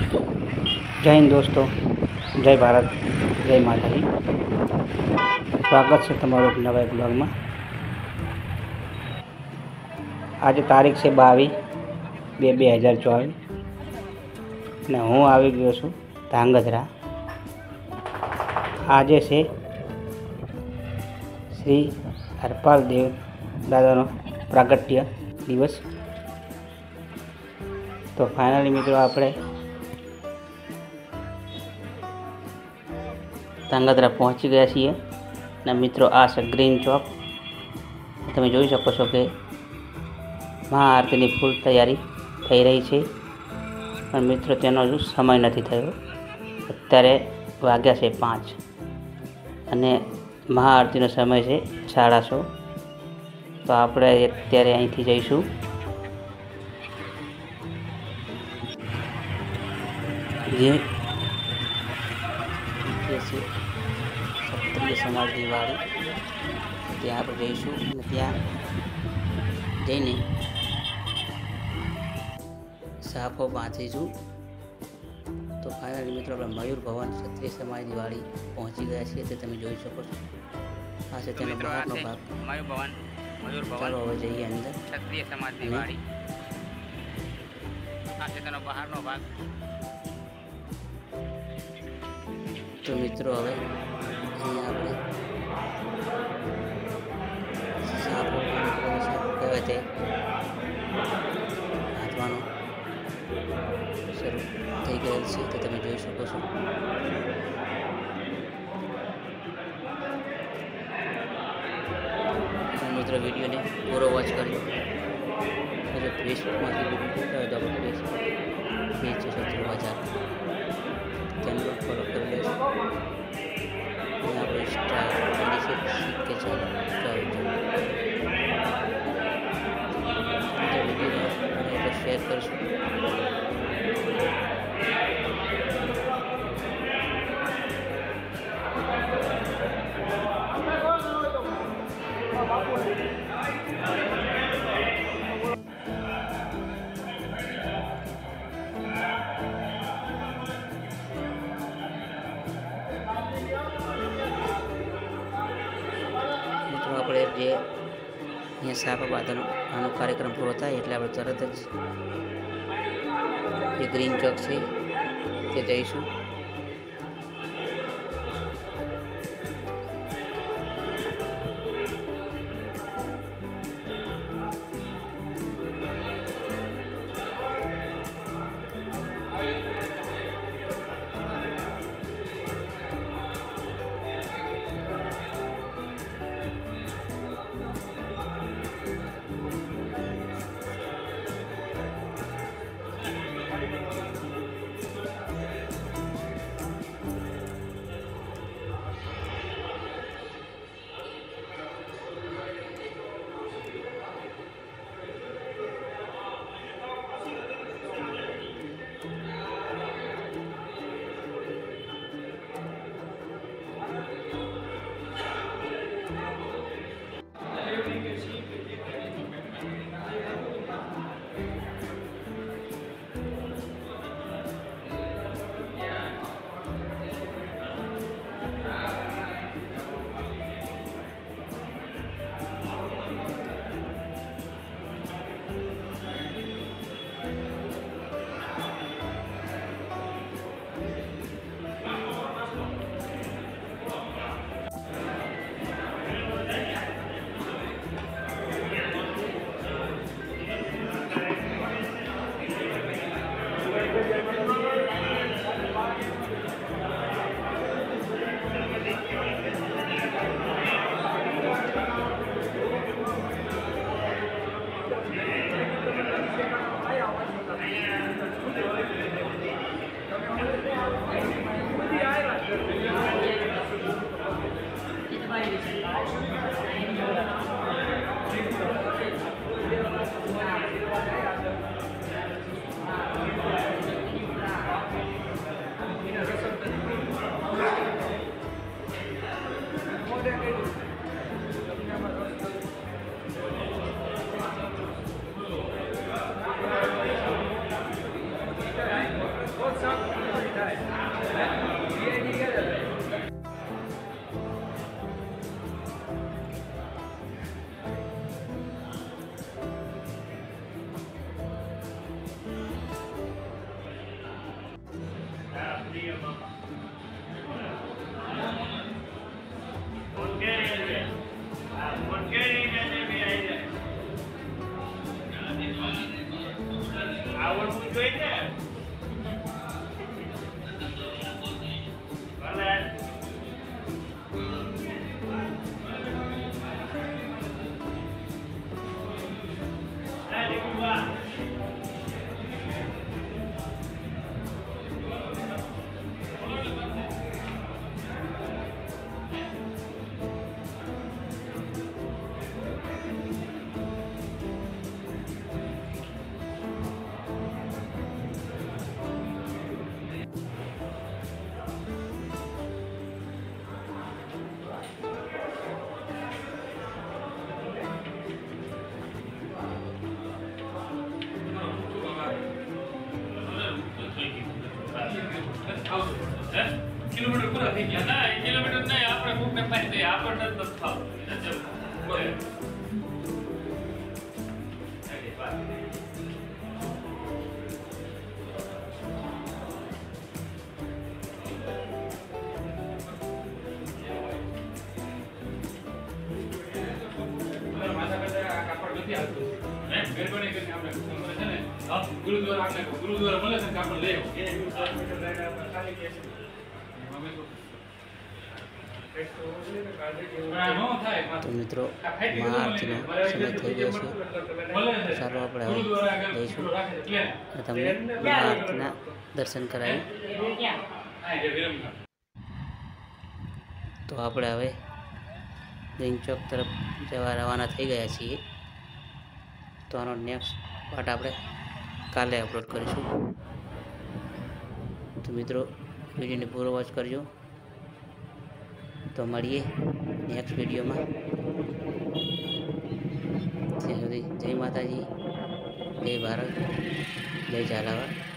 जय हिंद दोस्तों, जय भारत, जय माताजी। स्वागत है तमारो एक नवा ब्लॉग में। आज तारीख से 22/2/2024 ने हूँ आई गयो छूँ ધાંગધ્રા। आज से श्री हरपाल देव दादा प्रागट्य दिवस। तो फाइनली मित्रों आपणे ધાંગધ્રા पहुँची गया छीए ने मित्रों आ से ग्रीन चौक। तमे जोई शको छो कि महाआरती की फूल तैयारी थई रही है, पण मित्रों तेनो हजू समय नहीं थयो। अत्यारे वाग्या छे 5 अने महाआरती समय है 6:30। तो आपणे अत्यारे अहींथी जईशुं जे क्षत्रिय समाज की वाड़ी, त्या आप जईशुं अने त्या जईने साफो बांधीशुं। तो फाइनली मित्रों अपने मयूर भवन क्षत्रिय समाज की वाड़ी पहुंची गया छे। तो तमे जोई शको छो आ छे तेनो बहारनो भाग। मयूर भवन चलो हवे जईए अंदर। क्षत्रिय समाज की वाड़ी आ छे तेनो बहारनो भाग। तो मित्रों हवे अहींया आपणे साफो कहेवाय ते हाथवानो शरू थई गયેલ છે। तो તમે જોઈ શકો છો। मित्रों वीडियो ने पूरा वॉच करियो। जो फेसबुक में वीडियो देखता हो तो आप फेसबुक पेज है शत्रु बाजार चैनल पर फॉलो कर ले। यहाँ पर इंस्टा आईडी से सीख के चलो तो वीडियो शेयर कर આપણે જે અહીંયા સાફા બાંધવાનો આનો કાર્યક્રમ પૂરો થાય એટલે આપણે તરત જ જે ગ્રીન ચોક છે તે જઈશું। કિલોમીટર પૂરા થઈ ગયા ના 1 કિલોમીટર નહીં આપણે ખૂબ કપાઈ દે આપણને તો થાવ મહેરબાની કરીને આપણે છે ને ગુરુદ્વારા આપણે ગુરુદ્વારા મળે છે કાપડ લઈ તો મિત્રો મહાઆરતીનો સમય થઈ ગયો છે. ચાલો આપણે હવે જઈશું અને તમને મહાઆરતીના દર્શન કરાવી. તો આપણે હવે ગ્રીન ચોક તરફ જવા રવાના થઈ ગયા છીએ. તો આનો નેક્સ્ટ પાર્ટ આપણે કાલે અપલોડ કરીશું. તો મિત્રો વિડીયોને પૂરો વોચ કરજો. તો મળીએ નેક્સ્ટ વિડીયોમાં. ત્યાં સુધી જય માતાજી, જય ભારત, જય ઝાલાવાડ.